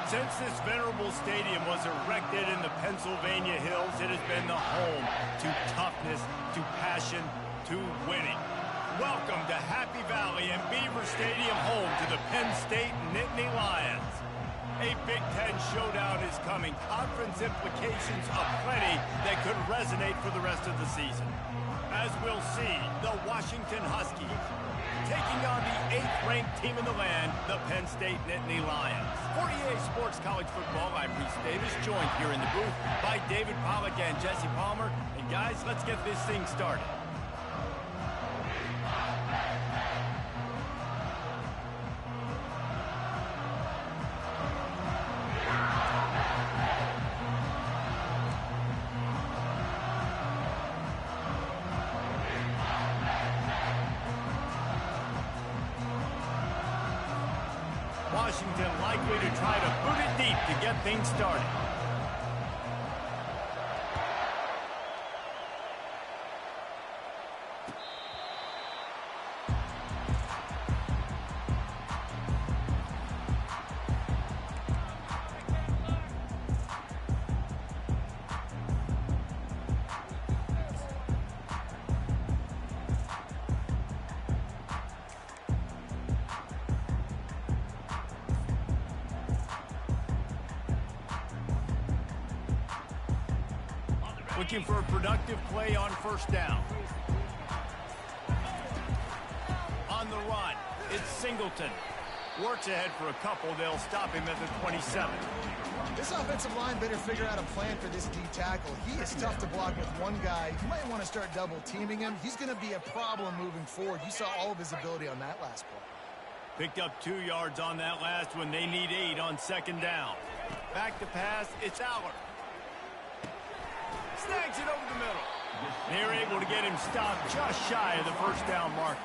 Since this venerable stadium was erected in the Pennsylvania Hills, it has been the home to toughness, to passion, to winning. Welcome to Happy Valley and Beaver Stadium, home to the Penn State Nittany Lions. A Big Ten showdown is coming. Conference implications aplenty that could resonate for the rest of the season. As we'll see, the Washington Huskies taking on the 8th-ranked team in the land, the Penn State Nittany Lions. For EA Sports College Football, I'm Reese Davis, joined here in the booth by David Pollack and Jesse Palmer. And guys, let's get this thing started. Washington likely to try to boot it deep to get things started. Looking for a productive play on first down. On the run, it's Singleton. Works ahead for a couple. They'll stop him at the 27. This offensive line better figure out a plan for this D tackle. He is tough to block with one guy. You might want to start double teaming him. He's going to be a problem moving forward. You saw all of his ability on that last play. Picked up 2 yards on that last one. They need 8 on second down. Back to pass, it's Aller. Snags it over the middle. They're able to get him stopped just shy of the first down marker.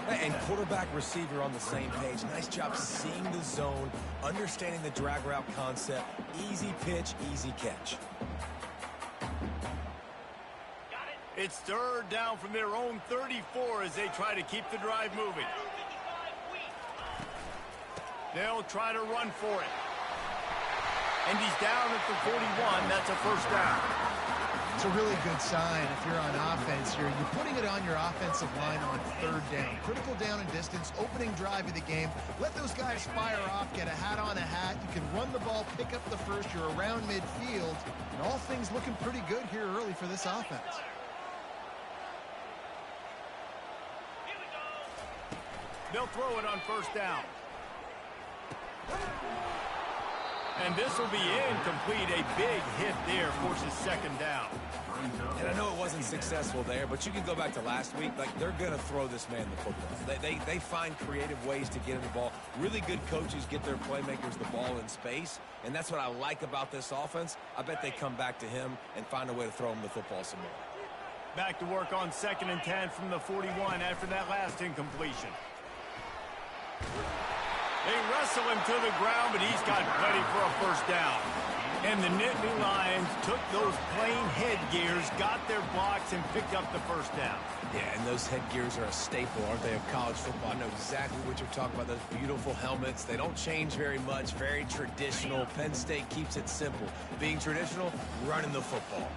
And quarterback receiver on the same page. Nice job seeing the zone, understanding the drag route concept. Easy pitch, easy catch. It's third down from their own 34 as they try to keep the drive moving. They'll try to run for it. And he's down at the 41. That's a first down. It's a really good sign if you're on offense here. You're putting it on your offensive line on third down. Critical down and distance, opening drive of the game. Let those guys fire off, get a hat on a hat. You can run the ball, pick up the first. You're around midfield. And all things looking pretty good here early for this offense. They'll throw it on first down. And this will be incomplete. A big hit there forces second down. And I know it wasn't successful there, but you can go back to last week. Like, they're going to throw this man the football. They find creative ways to get him the ball. Really good coaches get their playmakers the ball in space, and that's what I like about this offense. I bet they come back to him and find a way to throw him the football some more. Back to work on 2nd and 10 from the 41 after that last incompletion. They wrestle him to the ground, but he's got plenty for a first down. And the Nittany Lions took those plain headgears, got their blocks, and picked up the first down. Yeah, and those headgears are a staple, aren't they, of college football? I know exactly what you're talking about, those beautiful helmets. They don't change very much, very traditional. Penn State keeps it simple. Being traditional, running the football.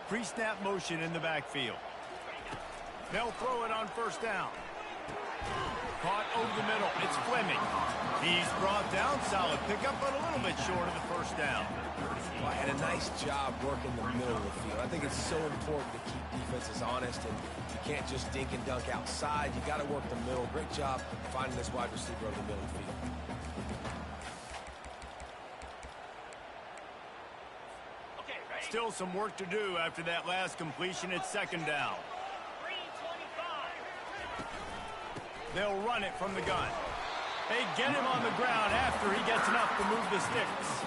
Pre-snap motion in the backfield. They'll throw it on first down. Caught over the middle. It's Fleming. He's brought down. Solid pickup, but a little bit short of the first down. And a nice job working the middle of the field. I think it's so important to keep defenses honest, and you can't just dink and dunk outside. You got to work the middle. Great job finding this wide receiver over the middle of the field. Still some work to do after that last completion at second down. They'll run it from the gun. They get him on the ground after he gets enough to move the sticks.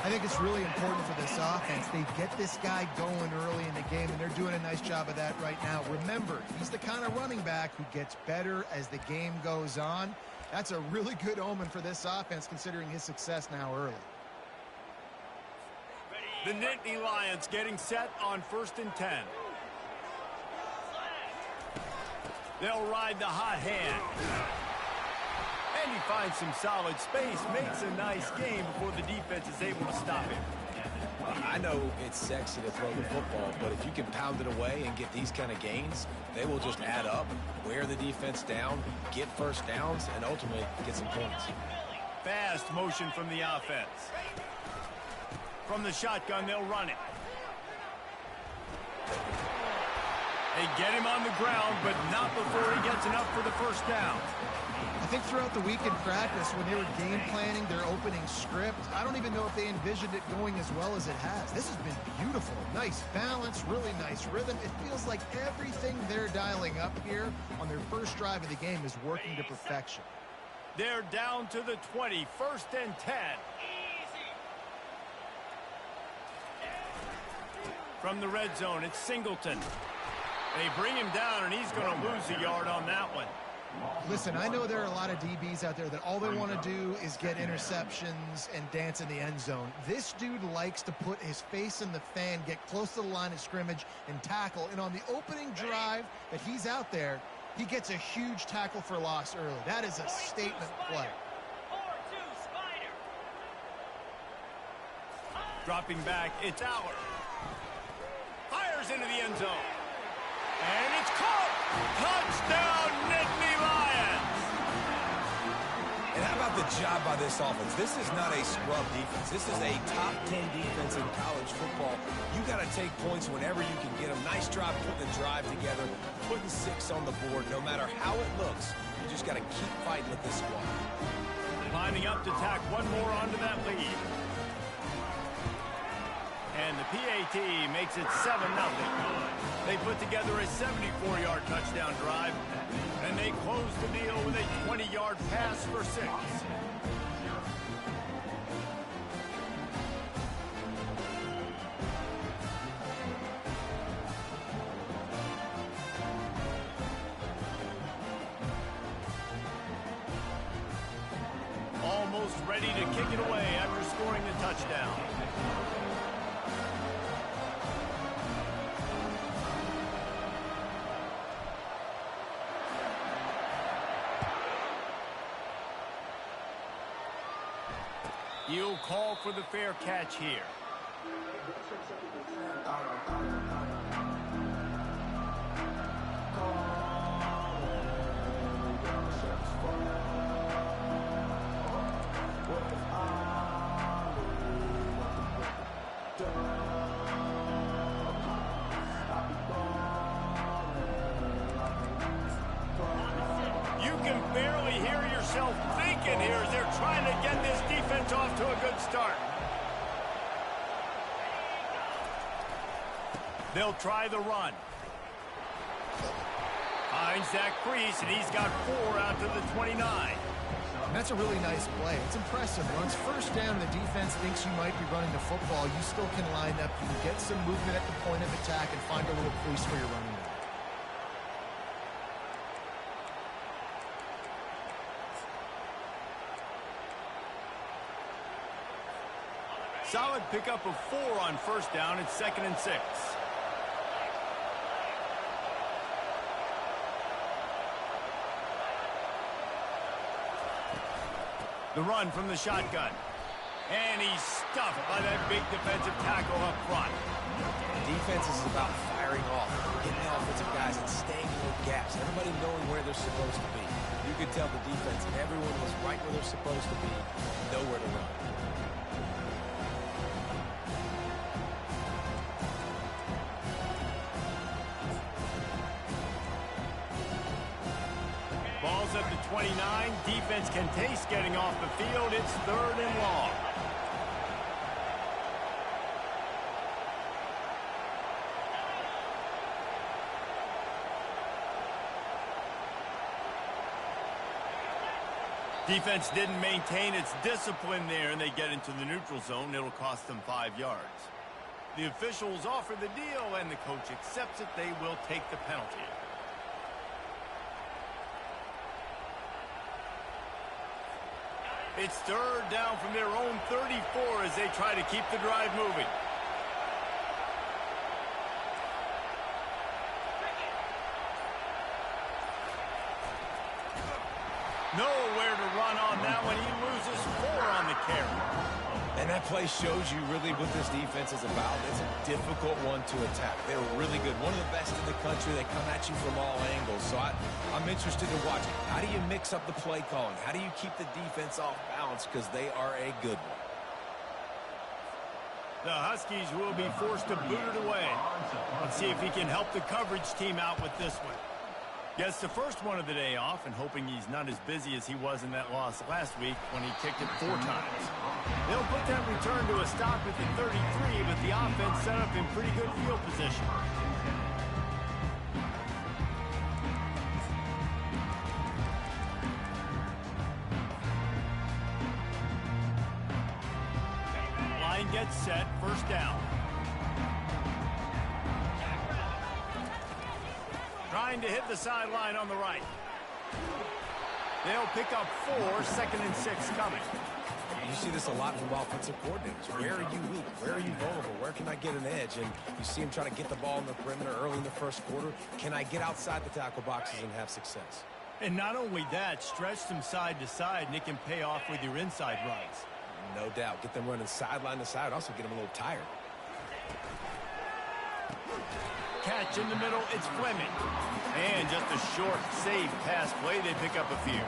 I think it's really important for this offense. They get this guy going early in the game, and they're doing a nice job of that right now. Remember, he's the kind of running back who gets better as the game goes on. That's a really good omen for this offense, considering his success now early. The Nittany Lions getting set on 1st and 10. They'll ride the hot hand. And he finds some solid space, makes a nice game before the defense is able to stop him. I know it's sexy to throw the football, but if you can pound it away and get these kind of gains, they will just add up, wear the defense down, get first downs, and ultimately get some points. Fast motion from the offense. From the shotgun, they'll run it. They get him on the ground, but not before he gets enough for the first down. I think throughout the week in practice, when they were game planning their opening script, I don't even know if they envisioned it going as well as it has. This has been beautiful. Nice balance, really nice rhythm. It feels like everything they're dialing up here on their first drive of the game is working to perfection. They're down to the 20, 1st and 10. From the red zone, it's Singleton. They bring him down, and he's going to lose a yard on that one. Listen, I know there are a lot of DBs out there that all they want to do is get interceptions and dance in the end zone. This dude likes to put his face in the fan, get close to the line of scrimmage, and tackle. And on the opening drive that he's out there, he gets a huge tackle for loss early. That is a statement play. Dropping back, it's Aller. Fires into the end zone. And it's caught! Touchdown, Nittany Lions! And how about the job by this offense? This is not a scrub defense. This is a top 10 defense in college football. You got to take points whenever you can get them. Nice job putting the drive together, putting 6 on the board. No matter how it looks, you just got to keep fighting with this squad. Lining up to tack one more onto that lead. And the PAT makes it 7-0. They put together a 74-yard touchdown drive, and they close the deal with a 20-yard pass for 6. Almost ready to kick it away after scoring the touchdown. You'll call for the fair catch here. You can barely hear yourself thinking here as they're trying to get this defense off to a good start. They'll try the run. Finds that crease, and he's got 4 out to the 29. That's a really nice play. It's impressive. Once first down, the defense thinks you might be running the football. You still can line up. You can get some movement at the point of attack and find a little crease for your running back. Solid pickup of 4 on first down. It's 2nd and 6. The run from the shotgun. And he's stuffed by that big defensive tackle up front. Defense is about firing off, getting the offensive guys and staying in the gaps. Everybody knowing where they're supposed to be. You could tell the defense, everyone was right where they're supposed to be, nowhere to run. Ball's at the 29. Defense can taste getting off the field. It's 3rd and long. Defense didn't maintain its discipline there, and they get into the neutral zone. It'll cost them 5 yards. The officials offer the deal, and the coach accepts it. They will take the penalty. It's 3rd down from their own 34 as they try to keep the drive moving. Nowhere to run on that one. He loses 4 on the carry. And that play shows you really what this defense is about. It's a difficult one to attack. They're really good. One of the best in the country. They come at you from all angles. So I'm interested to watch. How do you mix up the play calling? How do you keep the defense off balance? Because they are a good one. The Huskies will be forced to boot it away. Let's see if he can help the coverage team out with this one. Gets the first one of the day off, and hoping he's not as busy as he was in that loss last week when he kicked it 4 times. They'll put that return to a stop at the 33, but the offense set up in pretty good field position. Line gets set, first down. Trying to hit the sideline on the right. They'll pick up 4, 2nd and 6 coming. You see this a lot from offensive coordinators. Where are you weak? Where are you vulnerable? Where can I get an edge? And you see him trying to get the ball in the perimeter early in the first quarter. Can I get outside the tackle boxes and have success? And not only that, stretch them side to side, and it can pay off with your inside runs. No doubt. Get them running sideline to side. Also get them a little tired. Catch in the middle, it's Fleming. And just a short, safe pass play, they pick up a few.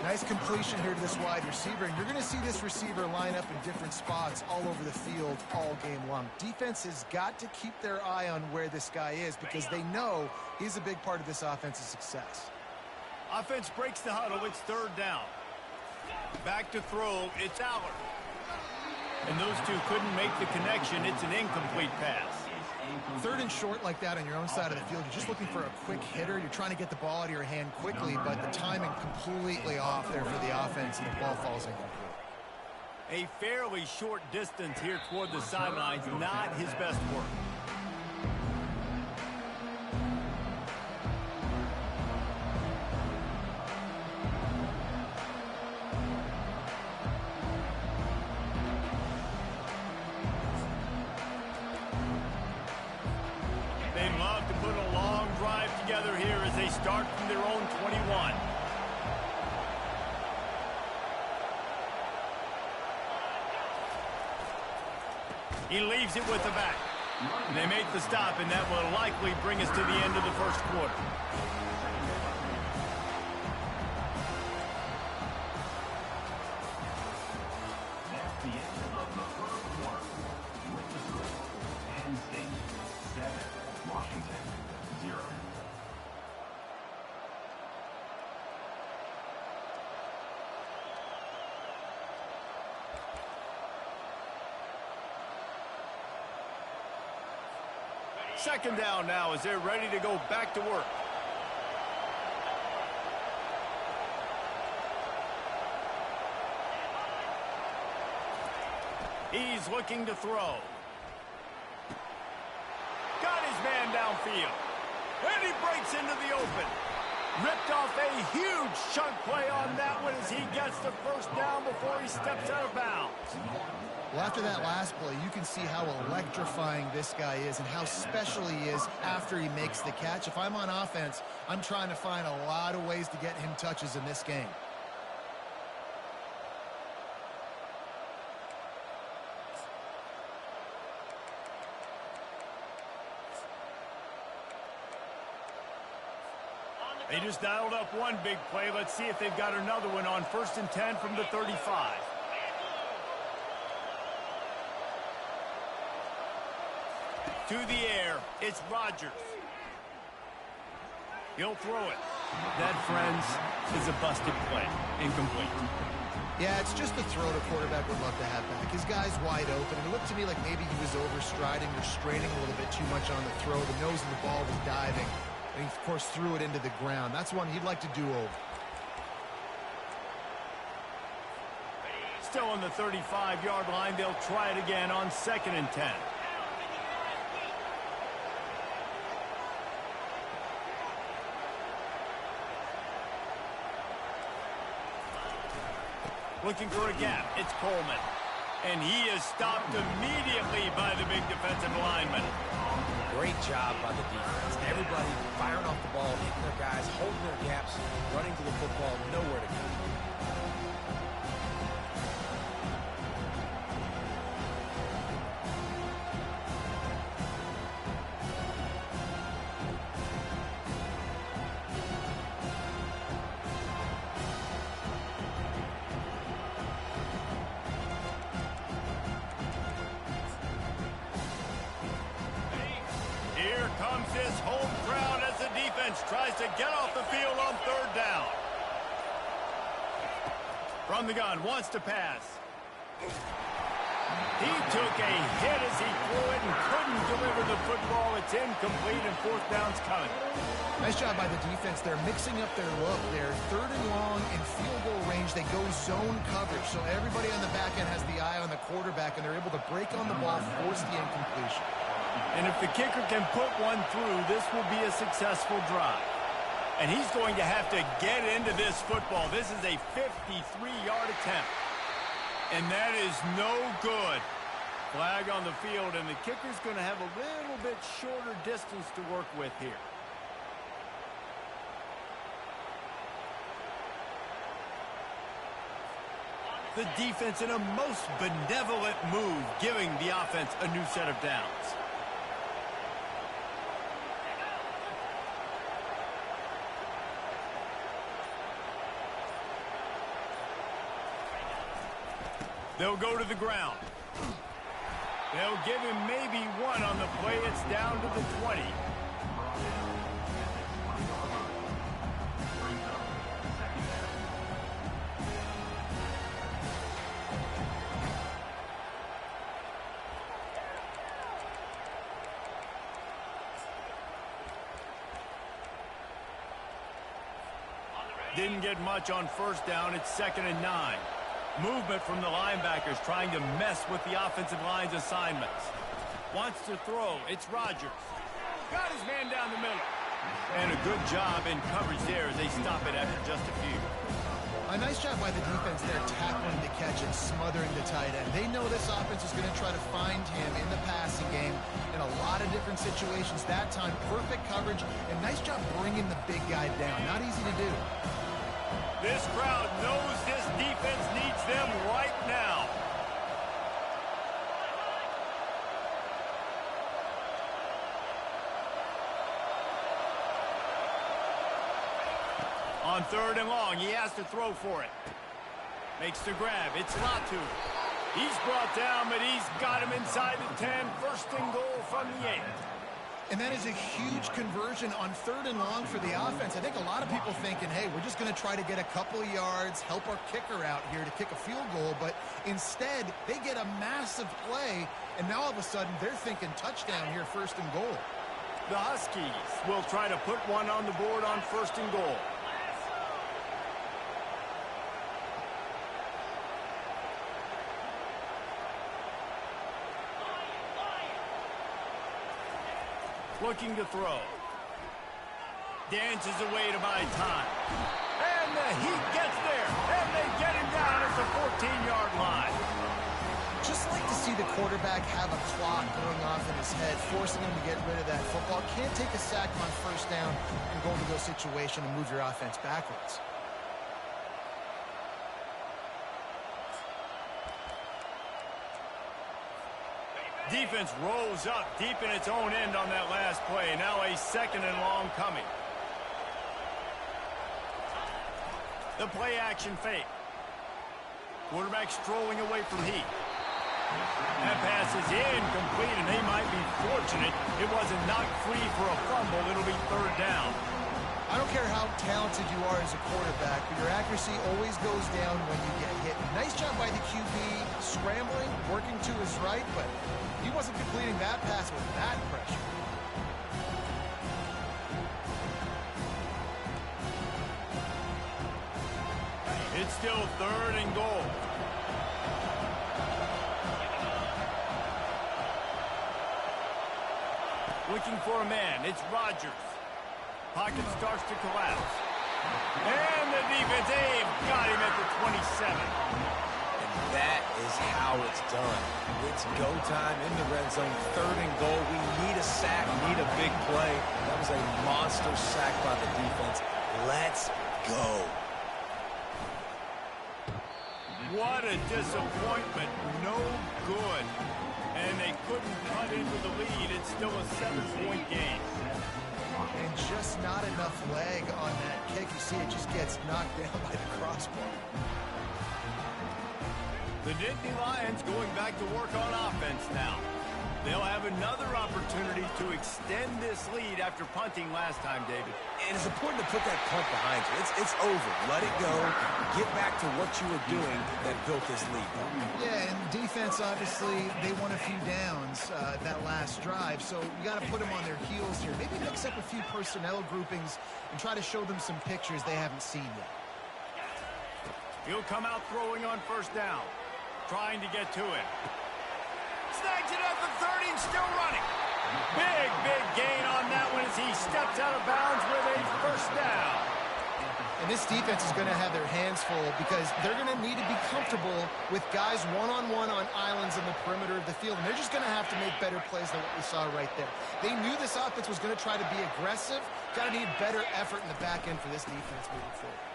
Nice completion here to this wide receiver, and you're going to see this receiver line up in different spots all over the field all game long. Defense has got to keep their eye on where this guy is because they know he's a big part of this offense's success. Offense breaks the huddle, it's 3rd down. Back to throw, it's Aller. And those two couldn't make the connection, it's an incomplete pass. 3rd and short like that on your own side of the field, you're just looking for a quick hitter. You're trying to get the ball out of your hand quickly, but the timing completely off there for the offense, and the ball falls incomplete. A fairly short distance here toward the sidelines, not his best work. Together here as they start from their own 21. He leaves it with the back. They make the stop, and that will likely bring us to the end of the first quarter. That's the end of the first quarter. Penn State 7, Washington 0. Second down now as they're ready to go back to work. He's looking to throw. Got his man downfield. And he breaks into the open. Ripped off a huge chunk play on that one as he gets the first down before he steps out of bounds. Well, after that last play, you can see how electrifying this guy is and how special he is after he makes the catch. If I'm on offense, I'm trying to find a lot of ways to get him touches in this game. They just dialed up one big play. Let's see if they've got another one on 1st and 10 from the 35. To the air, it's Rodgers. He'll throw it. That, friends, is a busted play. Incomplete. Yeah, it's just the throw the quarterback would love to have back. His guy's wide open, and it looked to me like maybe he was overstriding or straining a little bit too much on the throw. The nose of the ball was diving, and he, of course, threw it into the ground. That's one he'd like to do over. Still on the 35-yard line. They'll try it again on 2nd and 10. Looking for a gap. It's Coleman. And he is stopped immediately by the big defensive lineman. Great job by the defense. Everybody firing off the ball, hitting their guys, holding their gaps, running to the football, nowhere to go. This home crowd as the defense tries to get off the field on third down. From the gun, wants to pass. He took a hit as he threw it and couldn't deliver the football. It's incomplete and fourth down's coming. Nice job by the defense. They're mixing up their look. They're third and long in field goal range. They go zone coverage. So everybody on the back end has the eye on the quarterback, and they're able to break on the ball, force the incompletion. And if the kicker can put one through, this will be a successful drive. And he's going to have to get into this football. This is a 53-yard attempt. And that is no good. Flag on the field, and the kicker's going to have a little bit shorter distance to work with here. The defense in a most benevolent move, giving the offense a new set of downs. They'll go to the ground. They'll give him maybe one on the play. It's down to the 20. Didn't get much on first down. It's 2nd and 9. Movement from the linebackers trying to mess with the offensive line's assignments. Wants to throw. It's Rodgers. Got his man down the middle. And a good job in coverage there as they stop it after just a few. A nice job by the defense there, tackling the catch and smothering the tight end. They know this offense is going to try to find him in the passing game in a lot of different situations. That time, perfect coverage, and nice job bringing the big guy down. Not easy to do. This crowd knows this defense needs them right now. On 3rd and long, he has to throw for it. Makes the grab. It's Latu. He's brought down, but he's got him inside the 10. 1st and goal from the 8. And that is a huge conversion on 3rd and long for the offense. I think a lot of people thinking, hey, we're just going to try to get a couple of yards, help our kicker out here to kick a field goal. But instead, they get a massive play, and now all of a sudden they're thinking touchdown here, 1st and goal. The Huskies will try to put one on the board on 1st and goal. Looking to throw. Dances away to buy time. And the Heat gets there. And they get him down at the 14-yard line. Just like to see the quarterback have a clock going off in his head, forcing him to get rid of that football. Can't take a sack on 1st down and go into those situations and move your offense backwards. Defense rolls up deep in its own end on that last play. Now a 2nd and long coming. The play action fake. Quarterback strolling away from Heat. That pass is incomplete, and they might be fortunate it wasn't knocked free for a fumble. It'll be 3rd down. I don't care how talented you are as a quarterback, but your accuracy always goes down when you get hit. Nice job by the QB scrambling, working to his right, but he wasn't completing that pass with that pressure. It's still 3rd and goal. Looking for a man. It's Rodgers. Pocket starts to collapse. And the defense, they've got him at the 27. And that is how it's done. It's go time in the red zone. 3rd and goal. We need a sack, need a big play. That was a monster sack by the defense. Let's go. What a disappointment. No good. And they couldn't cut into the lead. It's still a 7-point game. And just not enough leg on that kick. You see it just gets knocked down by the crossbar. The Nittany Lions going back to work on offense now. They'll have another opportunity to extend this lead after punting last time, David. And it's important to put that punt behind you. It's over. Let it go. Get back to what you were doing that built this lead. Yeah, and defense, obviously, they won a few downs that last drive, so you got to put them on their heels here. Maybe mix up a few personnel groupings and try to show them some pictures they haven't seen yet. He'll come out throwing on first down, trying to get to it. Snags it at the 30 and still running. Big gain on that one as he steps out of bounds with a first down. And this defense is going to have their hands full because they're going to need to be comfortable with guys one-on-one on islands in the perimeter of the field. And they're just going to have to make better plays than what we saw right there. They knew this offense was going to try to be aggressive. Got to need better effort in the back end for this defense moving forward.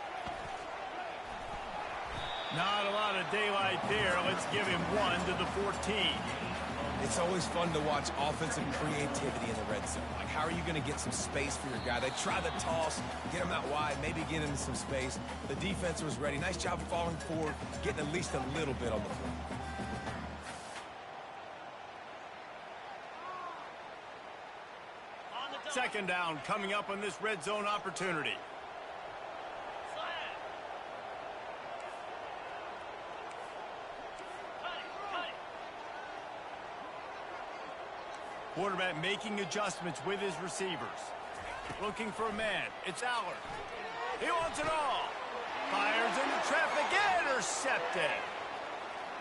Not a lot of daylight there. Let's give him 1 to the 14. It's always fun to watch offensive creativity in the red zone. Like, how are you going to get some space for your guy? They try the toss, get him out wide, maybe get into some space. The defense was ready. Nice job falling forward, getting at least a little bit on the play. Second down coming up on this red zone opportunity. Quarterback making adjustments with his receivers. Looking for a man. It's Allard. He wants it all. Fires into traffic. Intercepted.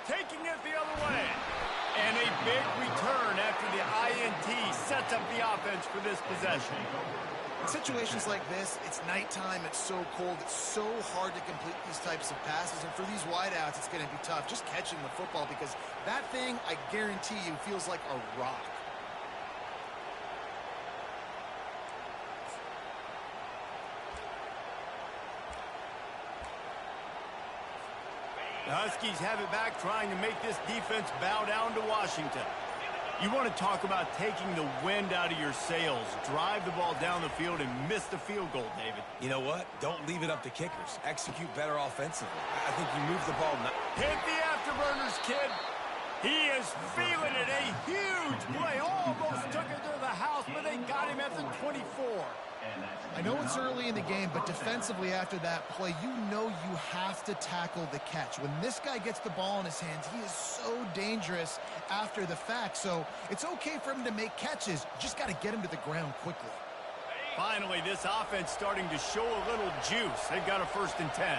Taking it the other way. And a big return after the INT sets up the offense for this possession. In situations like this, it's nighttime, it's so cold, it's so hard to complete these types of passes. And for these wideouts, it's going to be tough just catching the football because that thing, I guarantee you, feels like a rock. The Huskies have it back, trying to make this defense bow down to Washington. You want to talk about taking the wind out of your sails. Drive the ball down the field and miss the field goal, David. You know what? Don't leave it up to kickers. Execute better offensively. I think you move the ball. Hit the afterburners, kid. He is feeling it. A huge play. Almost took it to the house, but they got him at the 24. I know it's early in the game, but defensively after that play, you know you have to tackle the catch. When this guy gets the ball in his hands, he is so dangerous after the fact. So it's okay for him to make catches. Just got to get him to the ground quickly. Finally, this offense starting to show a little juice. They've got a 1st and 10.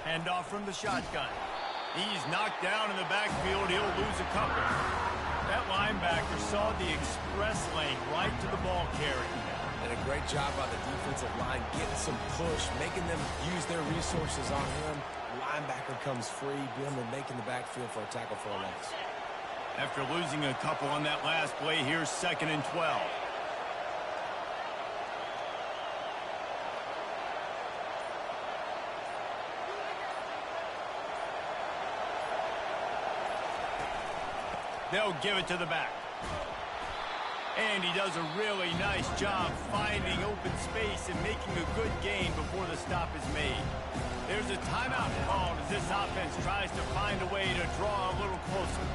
Handoff from the shotgun. He's knocked down in the backfield. He'll lose a couple. That linebacker saw the express lane right to the ball carrier. And a great job by the defensive line, getting some push, making them use their resources on him. Linebacker comes free, being to make in the backfield for a tackle for a loss. After losing a couple on that last play, here's 2nd and 12. They'll give it to the back. And he does a really nice job finding open space and making a good gain before the stop is made. There's a timeout called as this offense tries to find a way to draw a little closer.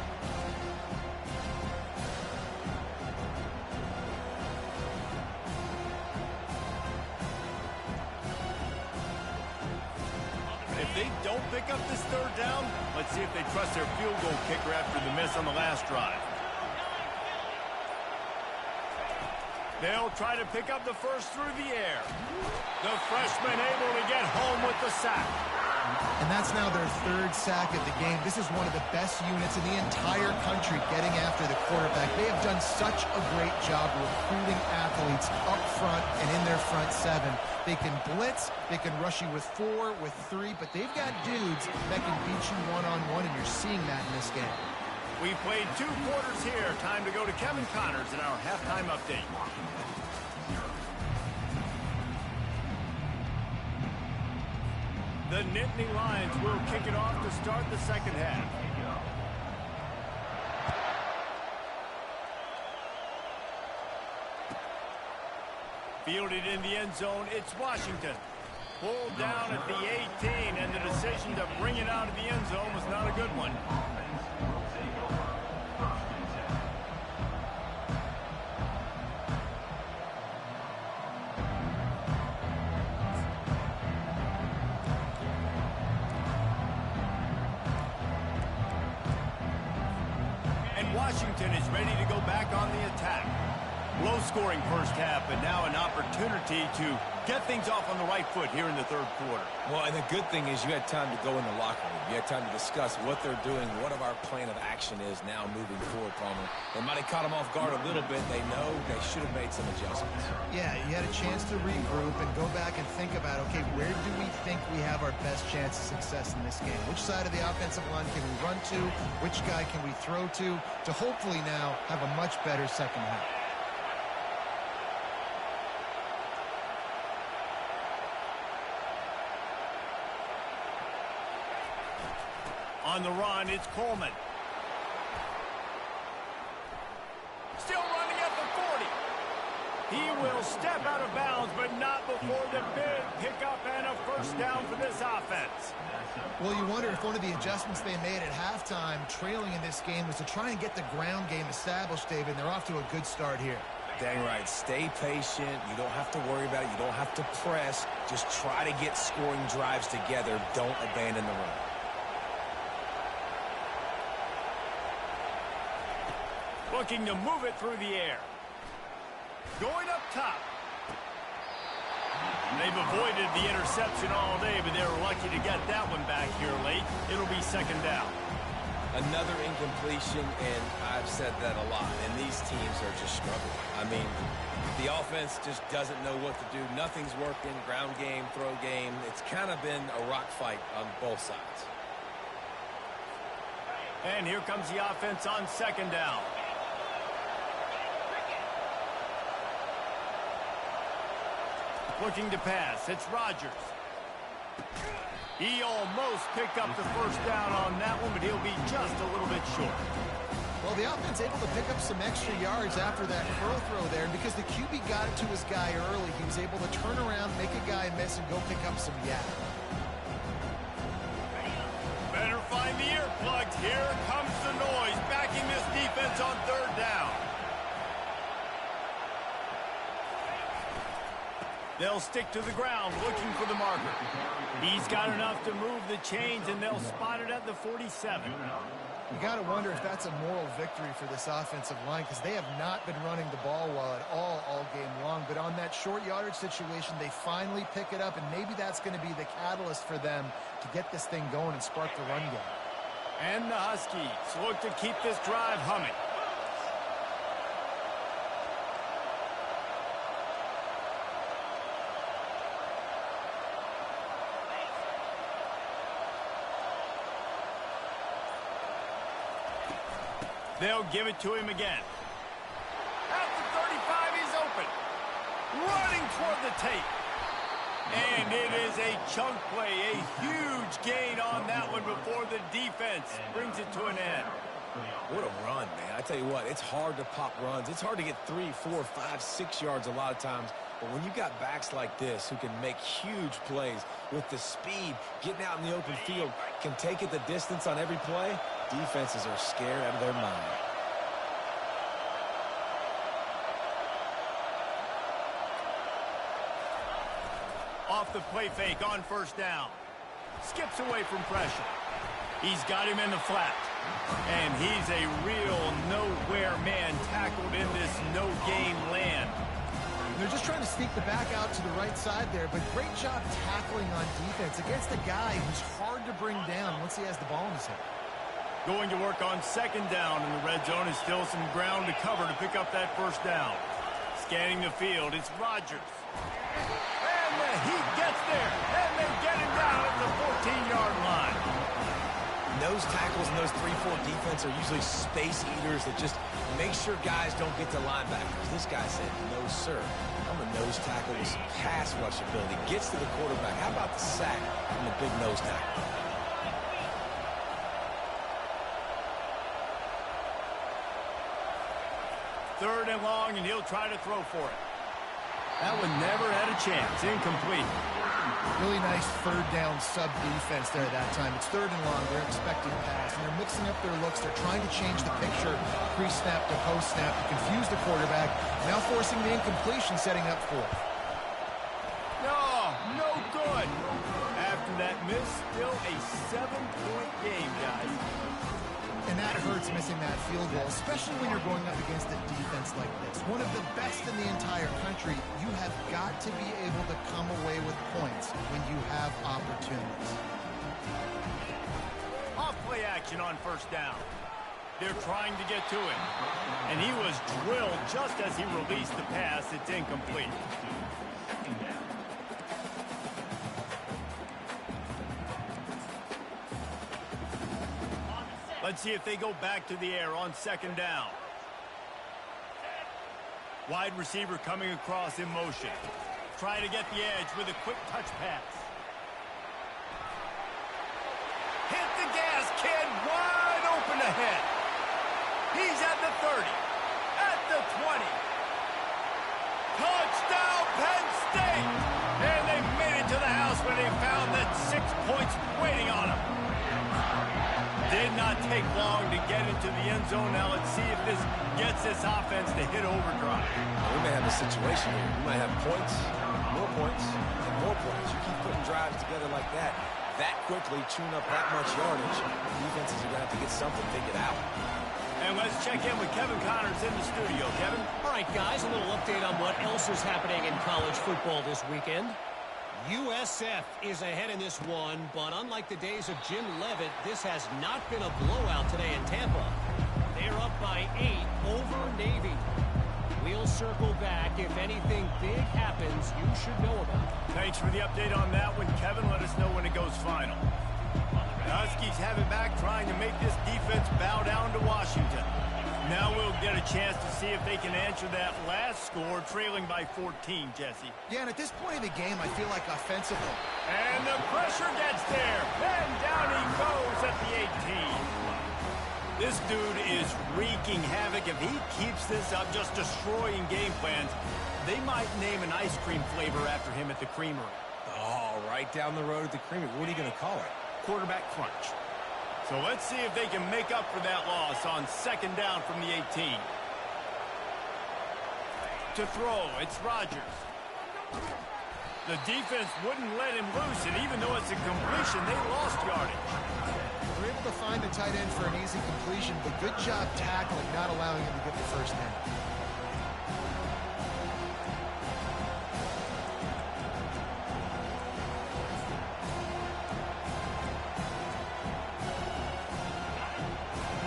If they don't pick up this 3rd down, let's see if they trust their field goal kicker after the miss on the last drive. They'll try to pick up the first through the air. The freshman able to get home with the sack. And that's now their third sack of the game. This is one of the best units in the entire country getting after the quarterback. They have done such a great job recruiting athletes up front and in their front seven. They can blitz, they can rush you with 4, with 3, but they've got dudes that can beat you one-on-one, and you're seeing that in this game. We've played 2 quarters here. Time to go to Kevin Connors in our halftime update. The Nittany Lions will kick it off to start the second half. Fielded in the end zone, it's Washington. Pulled down at the 18, and the decision to bring it out of the end zone was not a good one. Washington is ready to go back on the attack. Low-scoring first half, but now an opportunity to get things off on the right foot here in the third quarter. Well, and the good thing is you had time to go in the locker room. You had time to discuss what they're doing, what our plan of action is now moving forward, Palmer. They might have caught them off guard a little bit. They know they should have made some adjustments. Yeah, you had a chance to regroup and go back and think about, okay, where do we think we have our best chance of success in this game? Which side of the offensive line can we run to? Which guy can we throw to hopefully now have a much better second half? On the run, it's Coleman. Still running at the 40. He will step out of bounds, but not before the big pickup and a first down for this offense. Well, you wonder if one of the adjustments they made at halftime, trailing in this game, was to try and get the ground game established, David. They're off to a good start here. Dang right. Stay patient. You don't have to worry about it. You don't have to press. Just try to get scoring drives together. Don't abandon the run. Looking to move it through the air. Going up top. They've avoided the interception all day, but they were lucky to get that one back here late. It'll be second down. Another incompletion, and I've said that a lot, and these teams are just struggling. I mean, the offense just doesn't know what to do. Nothing's working, ground game, throw game. It's kind of been a rock fight on both sides. And here comes the offense on second down. Looking to pass. It's Rodgers. He almost picked up the first down on that one, but he'll be just a little bit short. Well, the offense able to pick up some extra yards after that curl throw there, and because the QB got it to his guy early, he was able to turn around, make a guy miss, and go pick up some yak. Better find the earplugs. Here comes the noise, backing this defense on third down. They'll stick to the ground, looking for the marker. He's got enough to move the chains, and they'll spot it at the 47. You got to wonder if that's a moral victory for this offensive line, because they have not been running the ball well at all game long. But on that short yardage situation, they finally pick it up, and maybe that's going to be the catalyst for them to get this thing going and spark the run game. And the Huskies look to keep this drive humming. They'll give it to him again. At the 35, he's open. Running toward the tape. And it is a chunk play, a huge gain on that one before the defense brings it to an end. What a run, man. I tell you what, it's hard to pop runs. It's hard to get 3, 4, 5, 6 yards a lot of times. But when you got backs like this who can make huge plays with the speed, getting out in the open field, can take it the distance on every play, defenses are scared out of their mind. Off the play fake on first down. Skips away from pressure. He's got him in the flat. And he's a real nowhere man tackled in this no-gain land. They're just trying to sneak the back out to the right side there, but great job tackling on defense against a guy who's hard to bring down once he has the ball in his hand. Going to work on second down in the red zone is still some ground to cover to pick up that first down. Scanning the field, it's Rodgers. And the Heat gets there, and they get him down at the 14-yard line. Those tackles and those 3-4 defense are usually space eaters that just make sure guys don't get to linebackers. This guy said, no, sir. I'm a nose tackle with some pass rush ability. Gets to the quarterback. How about the sack from the big nose tackle? Third and long, and he'll try to throw for it. That one never had a chance. Incomplete. Really nice third down sub defense there that time. It's third and long. They're expecting pass, and they're mixing up their looks. They're trying to change the picture pre-snap to post-snap to confuse the quarterback. Now forcing the incompletion, setting up fourth. No good. After that miss, still a 7-point game, guys. And that hurts missing that field goal, especially when you're going up against a defense like this. One of the best in the entire country. You have got to be able to come away with points when you have opportunities. Off play action on first down. They're trying to get to him. And he was drilled just as he released the pass. It's incomplete. Let's see if they go back to the air on second down. Wide receiver coming across in motion. Trying to get the edge with a quick touch pass. Hit the gas, kid. Wide open ahead. He's at the 30. At the 20. Touchdown, Penn State. And they made it to the house when they found that 6 points waiting on them. Did not take long to get into the end zone. Now let's see if this gets this offense to hit overdrive. We may have a situation here. We might have points, and more points. You keep putting drives together like that quickly, tune up that much yardage, defenses are going to have to get something figured out. And let's check in with Kevin Connors in the studio. Kevin? All right, guys, a little update on what else is happening in college football this weekend. USF is ahead in this one, but unlike the days of Jim Leavitt, this has not been a blowout today in Tampa. They're up by 8 over Navy. We'll circle back. If anything big happens, you should know about it. Thanks for the update on that one, Kevin. Let us know when it goes final. The Huskies have it back, trying to make this defense bow down to Washington. Now we'll get a chance to see if they can answer that last score, trailing by 14, Jesse. Yeah, and at this point in the game, I feel like offensively. And the pressure gets there. And down he goes at the 18. This dude is wreaking havoc. If he keeps this up, just destroying game plans, they might name an ice cream flavor after him at the Creamery. Oh, right down the road at the Creamery. What are you going to call it? Quarterback crunch. So let's see if they can make up for that loss on second down from the 18. To throw, it's Rodgers. The defense wouldn't let him loose, and even though it's a completion, they lost yardage. They're able to find the tight end for an easy completion, but good job tackling, not allowing him to get the first down.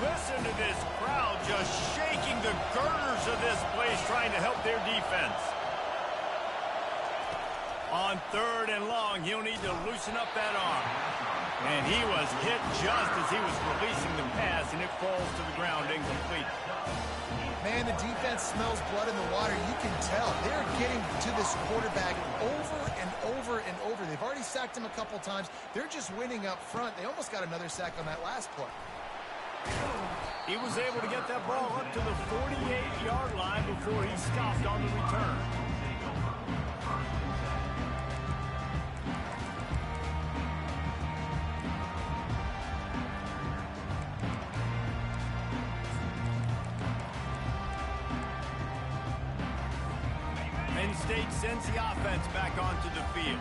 Listen to this crowd just shaking the girders of this place, trying to help their defense. On third and long, he'll need to loosen up that arm. And he was hit just as he was releasing the pass, and it falls to the ground incomplete. Man, the defense smells blood in the water. You can tell. They're getting to this quarterback over and over and over. They've already sacked him a couple times. They're just winning up front. They almost got another sack on that last play. He was able to get that ball up to the 48-yard line before he stopped on the return. Penn State sends the offense back onto the field.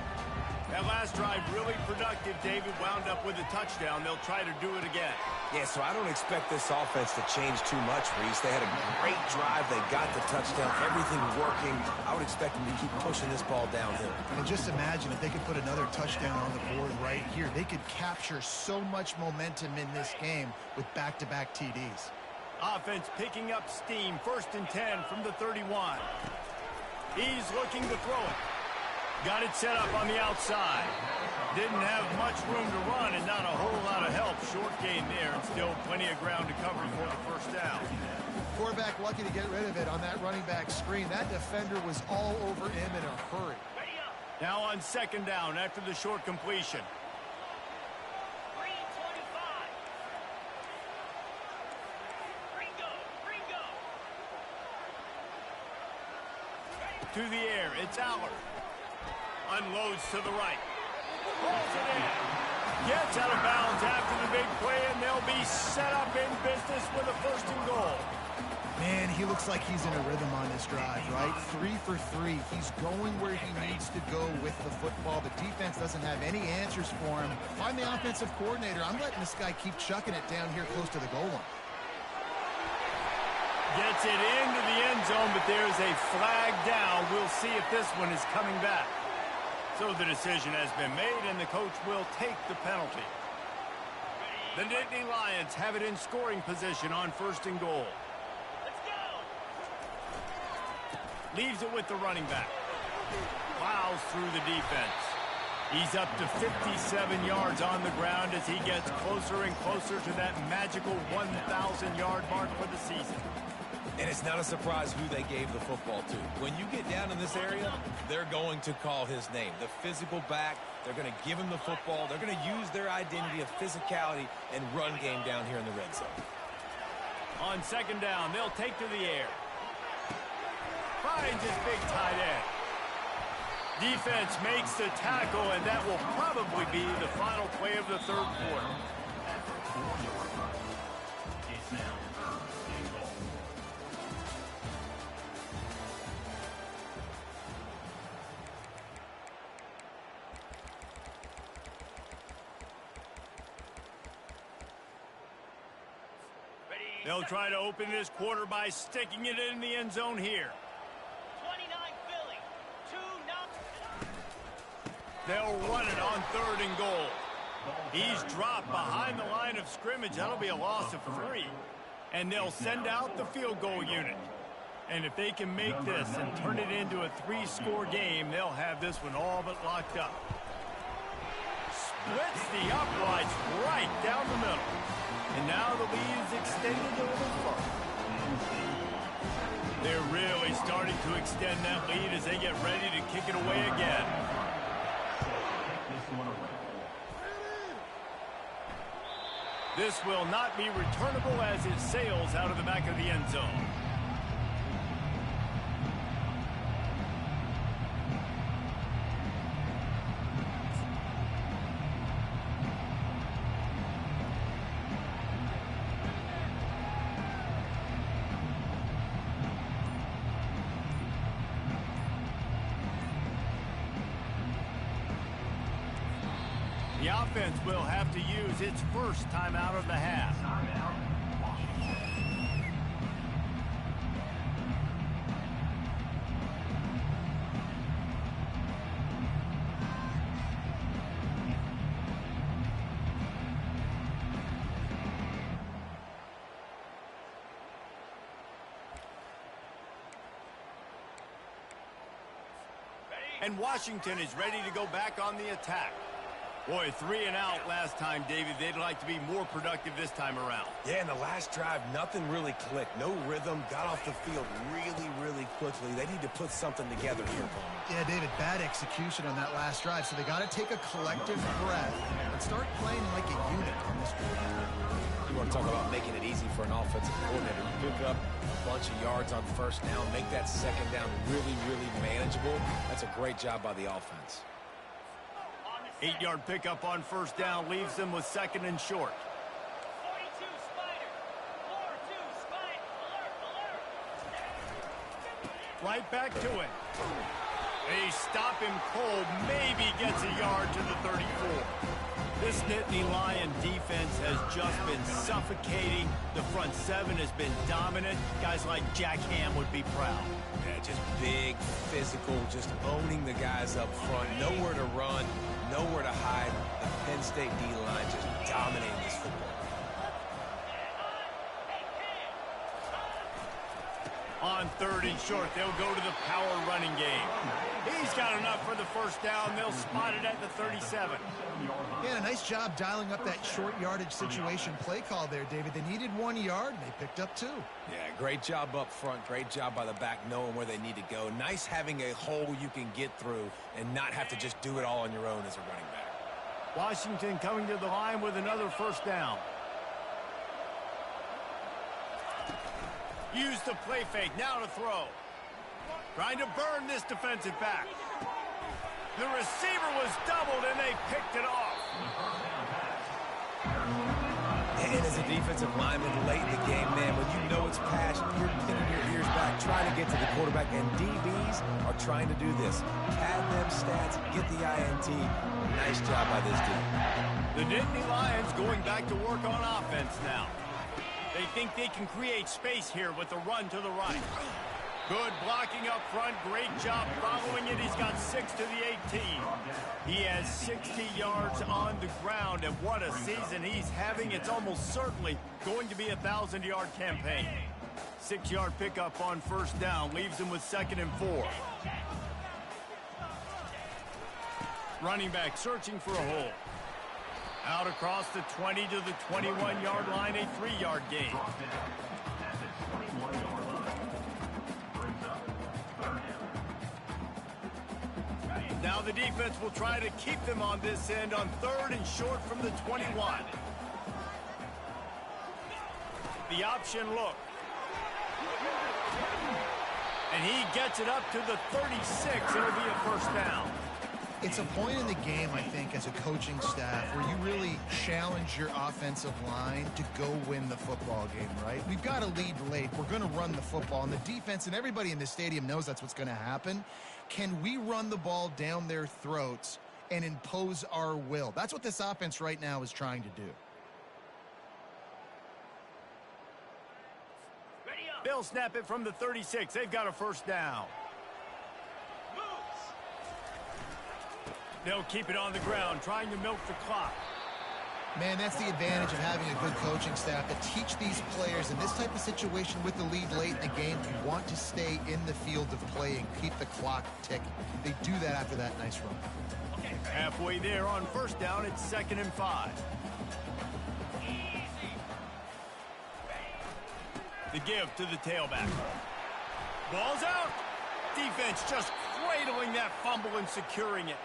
That last drive really productive. David wound up with a touchdown. They'll try to do it again. Yeah, so I don't expect this offense to change too much, Reese. They had a great drive. They got the touchdown. Everything working. I would expect them to keep pushing this ball downhill. And just imagine if they could put another touchdown on the board right here. They could capture so much momentum in this game with back-to-back TDs. Offense picking up steam. 1st and 10 from the 31. He's looking to throw it. Got it set up on the outside. Didn't have much room to run and not a whole lot of help. Short gain there and still plenty of ground to cover for the 1st down. Quarterback lucky to get rid of it on that running back screen. That defender was all over him in a hurry. Now on 2nd down after the short completion. To the air, it's Aller. Unloads to the right. Pulls it in. Gets out of bounds after the big play, and they'll be set up in business with a 1st and goal. Man, he looks like he's in a rhythm on this drive, right? 3 for 3. He's going where he needs to go with the football. The defense doesn't have any answers for him. If I'm the offensive coordinator, I'm letting this guy keep chucking it down here close to the goal line. Gets it into the end zone, but there's a flag down. We'll see if this one is coming back. So the decision has been made, and the coach will take the penalty. The Nittany Lions have it in scoring position on 1st and goal. Let's go! Leaves it with the running back. Plows through the defense. He's up to 57 yards on the ground as he gets closer and closer to that magical 1,000-yard mark for the season. And it's not a surprise who they gave the football to. When you get down in this area, they're going to call his name. The physical back, they're going to give him the football. They're going to use their identity of physicality and run game down here in the red zone. On 2nd down, they'll take to the air. Finds his big tight end. Defense makes the tackle, and that will probably be the final play of the 3rd quarter. They'll try to open this quarter by sticking it in the end zone here. 29 Philly. 2-0. They'll run it on 3rd and goal. He's dropped behind the line of scrimmage. That'll be a loss of 3. And they'll send out the field goal unit. And if they can make this and turn it into a 3-score game, they'll have this one all but locked up. Splits the uprights right down the middle. And now the lead is extended a little further. They're really starting to extend that lead as they get ready to kick it away again. This will not be returnable as it sails out of the back of the end zone. The offense will have to use its 1st timeout of the half. And Washington is ready to go back on the attack. Boy, 3 and out last time, David. They'd like to be more productive this time around. Yeah, in the last drive, nothing really clicked. No rhythm. Got off the field really, really quickly. They need to put something together here. Yeah, David, bad execution on that last drive. So they got to take a collective breath and start playing like a unit on this one. You want to talk about making it easy for an offensive coordinator. You pick up a bunch of yards on 1st down, make that 2nd down really, really manageable. That's a great job by the offense. 8-yard pickup on 1st down leaves them with 2nd and short. 42 Spider. 4-2 Spider. Alert, alert. Right back to it. They stop him cold, maybe gets a yard to the 34. This Nittany Lion defense has just been suffocating. The front seven has been dominant. Guys like Jack Ham would be proud. Yeah, just big, physical, just owning the guys up front. Nowhere to run, nowhere to hide. The Penn State D-line just dominating this football. On 3rd and short, they'll go to the power running game. He's got enough for the first down. They'll spot it at the 37. Yeah, a nice job dialing up that short yardage situation play call there, David. They needed 1 yard, and they picked up 2. Yeah, great job up front. Great job by the back knowing where they need to go. Nice having a hole you can get through and not have to just do it all on your own as a running back. Washington coming to the line with another first down. Use the play fake, now to throw. Trying to burn this defensive back. The receiver was doubled, and they picked it off. And as a defensive lineman late in the game, man, when you know it's passed, you're pinning your ears back, trying to get to the quarterback, and DBs are trying to do this. Pad them stats, get the INT. Nice job by this team. The Nittany Lions going back to work on offense now. They think they can create space here with the run to the right. Good blocking up front. Great job following it. He's got 6 to the 18. He has 60 yards on the ground, and what a season he's having. It's almost certainly going to be a 1,000-yard campaign. 6-yard pickup on first down leaves him with 2nd and 4. Running back searching for a hole. Out across the 20 to the 21-yard line, a 3-yard gain. Now the defense will try to keep them on this end on 3rd and short from the 21. The option look. And he gets it up to the 36. It'll be a first down. It's a point in the game, I think, as a coaching staff where you really challenge your offensive line to go win the football game, right? We've got a lead late. We're going to run the football. And the defense and everybody in the stadium knows that's what's going to happen. Can we run the ball down their throats and impose our will? That's what this offense right now is trying to do. They'll snap it from the 36. They've got a first down. They'll keep it on the ground, trying to milk the clock. Man, that's the advantage of having a good coaching staff to teach these players in this type of situation with the lead late in the game. You want to stay in the field of play and keep the clock ticking. They do that after that nice run. Halfway there on first down, it's 2nd and 5. The give to the tailback. Ball's out. Defense just cradling that fumble and securing it.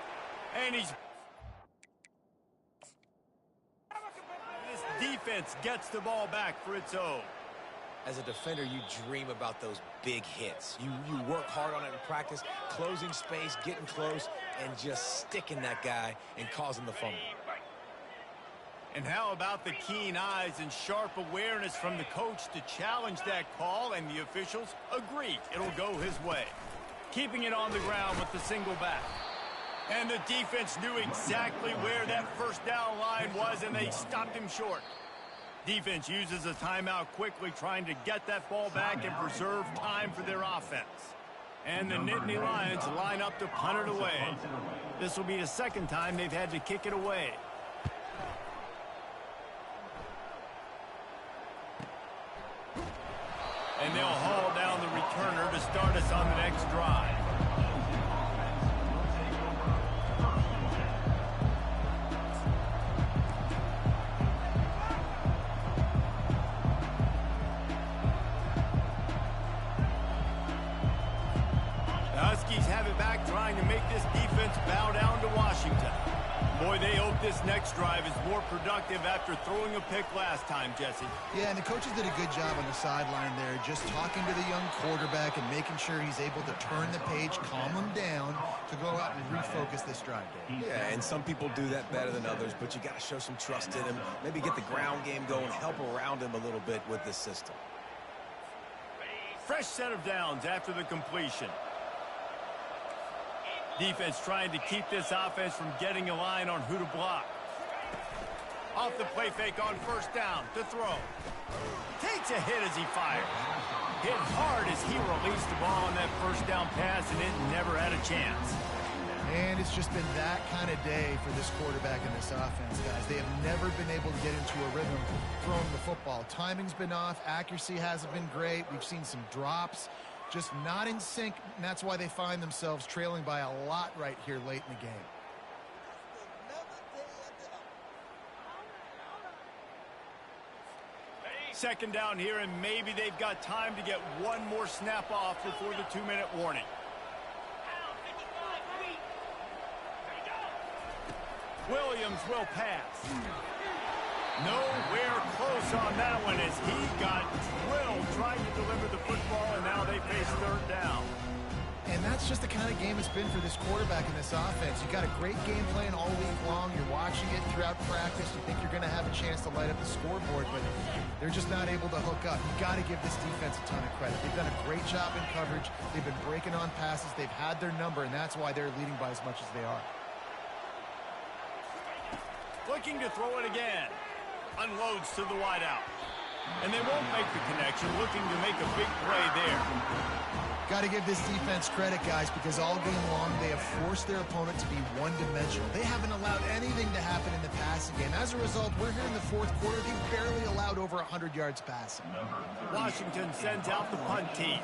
And this defense gets the ball back for its own. As a defender, you dream about those big hits. You work hard on it in practice, closing space, getting close, and just sticking that guy and causing the fumble. And how about the keen eyes and sharp awareness from the coach to challenge that call, and the officials agree it'll go his way. Keeping it on the ground with the single back. And the defense knew exactly where that first down line was, and they stopped him short. Defense uses a timeout quickly, trying to get that ball back and preserve time for their offense. And the Nittany Lions line up to punt it away. This will be the second time they've had to kick it away. And they'll haul down the returner to start us on the next drive. The Huskies have it back, trying to make this defense bow down to Washington. Boy, they hope this next drive is more productive after throwing a pick last time, Jesse. Yeah, and the coaches did a good job on the sideline there, just talking to the young quarterback and making sure he's able to turn the page, calm him down to go out and refocus this drive, Dave. Yeah, and some people do that better than others, but you got to show some trust in him, maybe get the ground game going, help around him a little bit with this system. Fresh set of downs after the completion. Defense trying to keep this offense from getting a line on who to block. Off the play fake on first down to throw. Takes a hit as he fires. Hit hard as he released the ball on that first down pass, and it never had a chance. And it's just been that kind of day for this quarterback and this offense, guys. They have never been able to get into a rhythm throwing the football. Timing's been off. Accuracy hasn't been great. We've seen some drops. Just not in sync, and that's why they find themselves trailing by a lot right here late in the game. Second down here, and maybe they've got time to get one more snap off before the 2-minute warning. Williams will pass. Nowhere close on that one as he got drilled trying to deliver the football, and now they face third down. And that's just the kind of game it's been for this quarterback and this offense. You've got a great game plan all week long. You're watching it throughout practice. You think you're going to have a chance to light up the scoreboard, but they're just not able to hook up. You've got to give this defense a ton of credit. They've done a great job in coverage. They've been breaking on passes. They've had their number, and that's why they're leading by as much as they are. Looking to throw it again. Unloads to the wideout. And they won't make the connection, looking to make a big play there. Got to give this defense credit, guys, because all game long they have forced their opponent to be one-dimensional. They haven't allowed anything to happen in the passing game. As a result, we're here in the fourth quarter. They barely allowed over 100 yards passing. Washington sends out the punt team.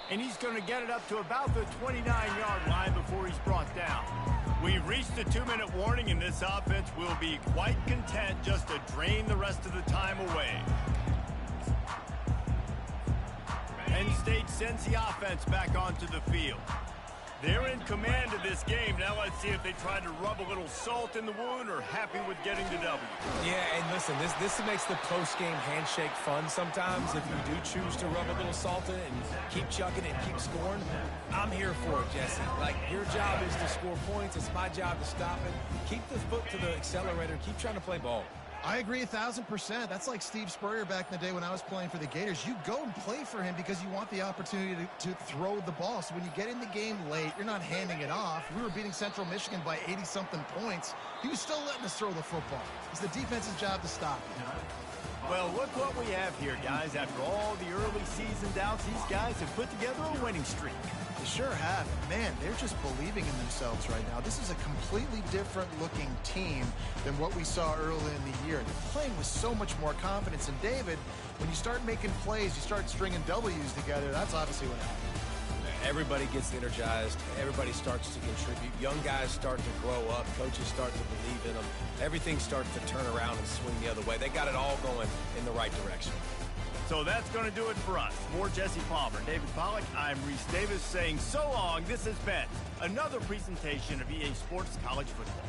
And he's going to get it up to about the 29-yard line before he's brought down. We've reached the 2-minute warning, and this offense will be quite content just to drain the rest of the time away. Penn State sends the offense back onto the field. They're in command of this game. Now let's see if they try to rub a little salt in the wound or happy with getting the W. Yeah, and listen, this makes the post-game handshake fun sometimes. If you do choose to rub a little salt in it and keep chucking it and keep scoring, I'm here for it, Jesse. Like, your job is to score points. It's my job to stop it. Keep the foot to the accelerator. Keep trying to play ball. I agree 1,000%. That's like Steve Spurrier back in the day when I was playing for the Gators. You go and play for him because you want the opportunity to throw the ball. So when you get in the game late, you're not handing it off. We were beating Central Michigan by 80-something points. He was still letting us throw the football. It's the defense's job to stop it. Well, look what we have here, guys. After all the early season doubts, these guys have put together a winning streak. They sure have. Man, they're just believing in themselves right now. This is a completely different looking team than what we saw early in the year. They're playing with so much more confidence. And David, when you start making plays, you start stringing W's together, that's obviously what happens. Everybody gets energized. Everybody starts to contribute. Young guys start to grow up. Coaches start to believe in them. Everything starts to turn around and swing the other way. They got it all going in the right direction. So that's going to do it for us. For Jesse Palmer, David Pollack, I'm Reese Davis saying so long. This has been another presentation of EA Sports College Football.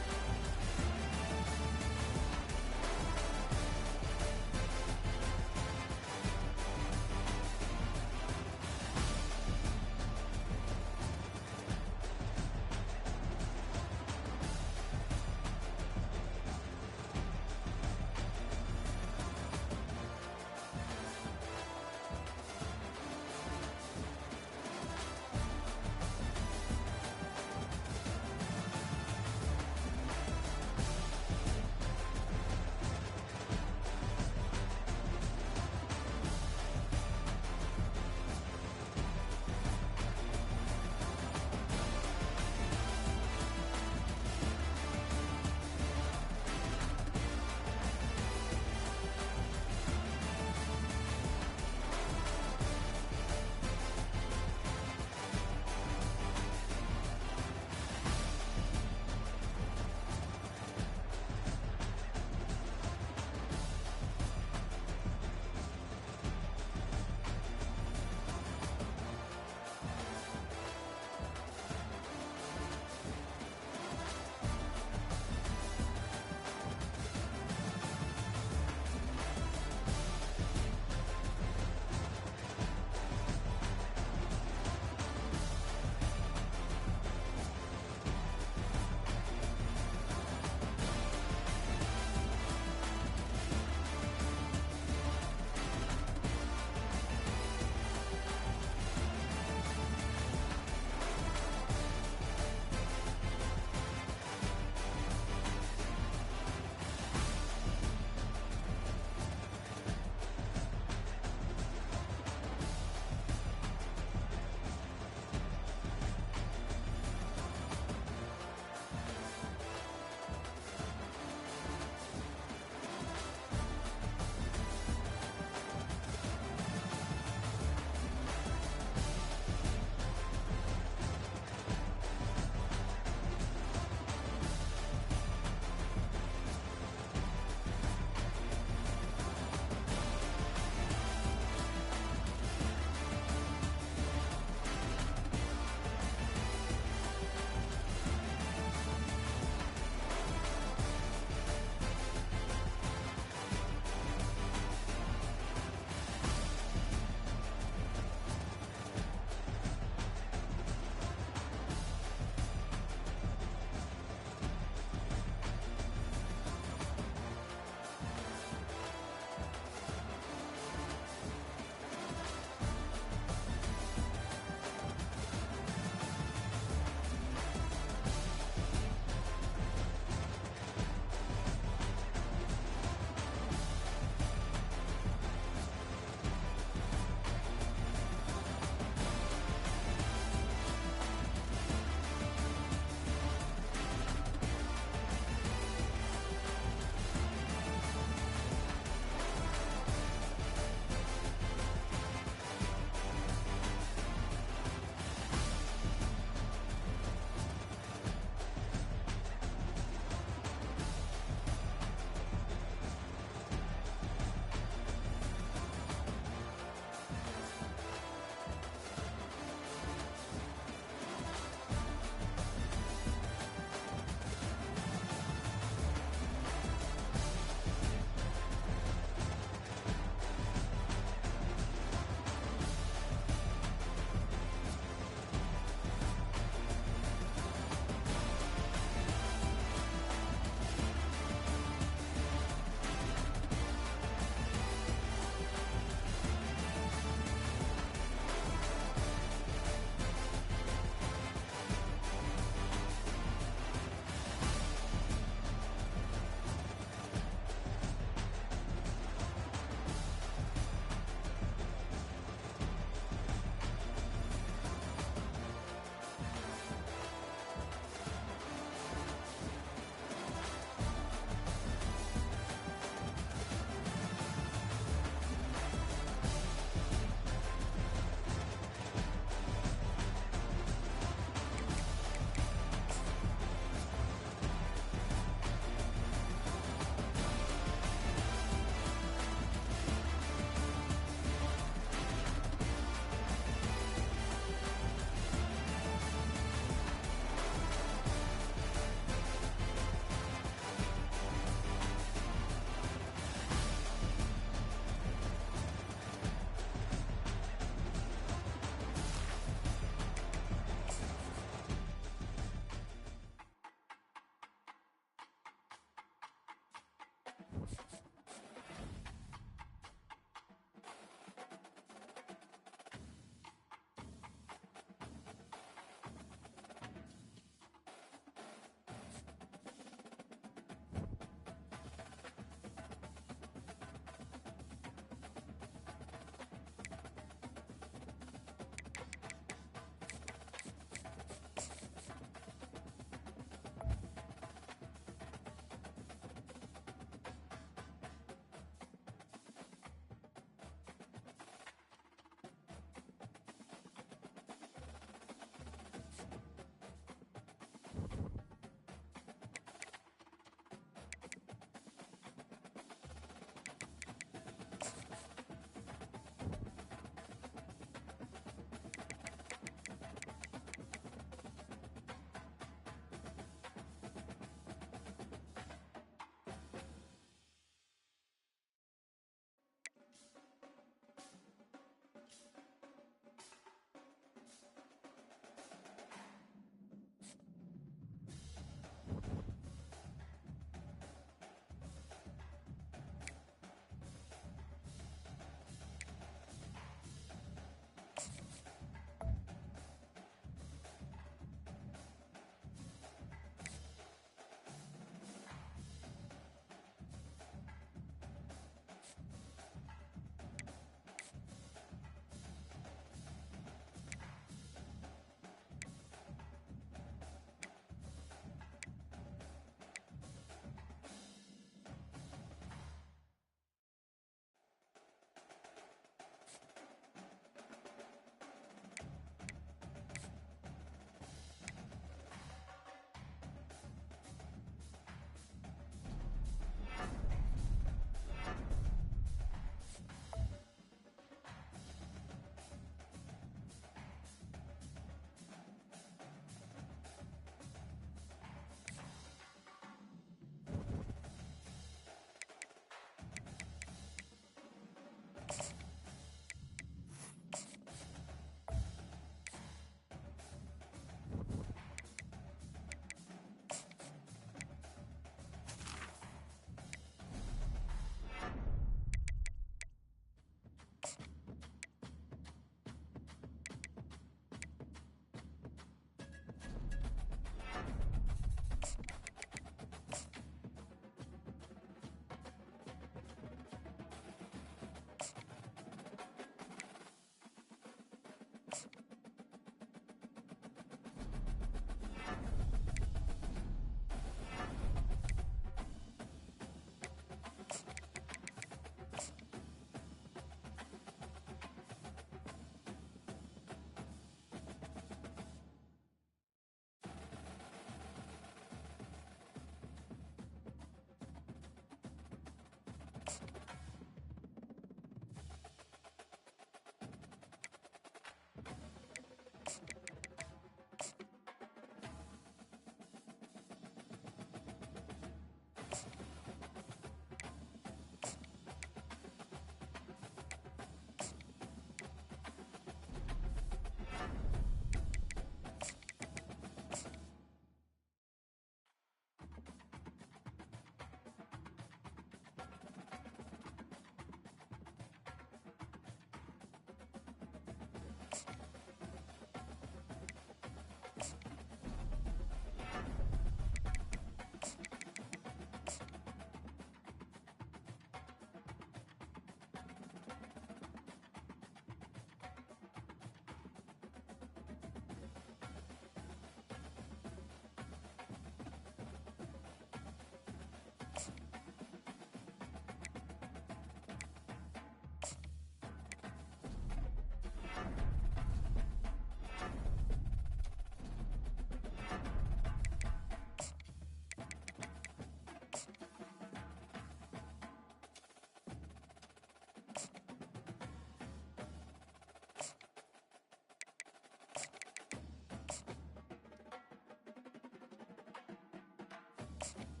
Blitz.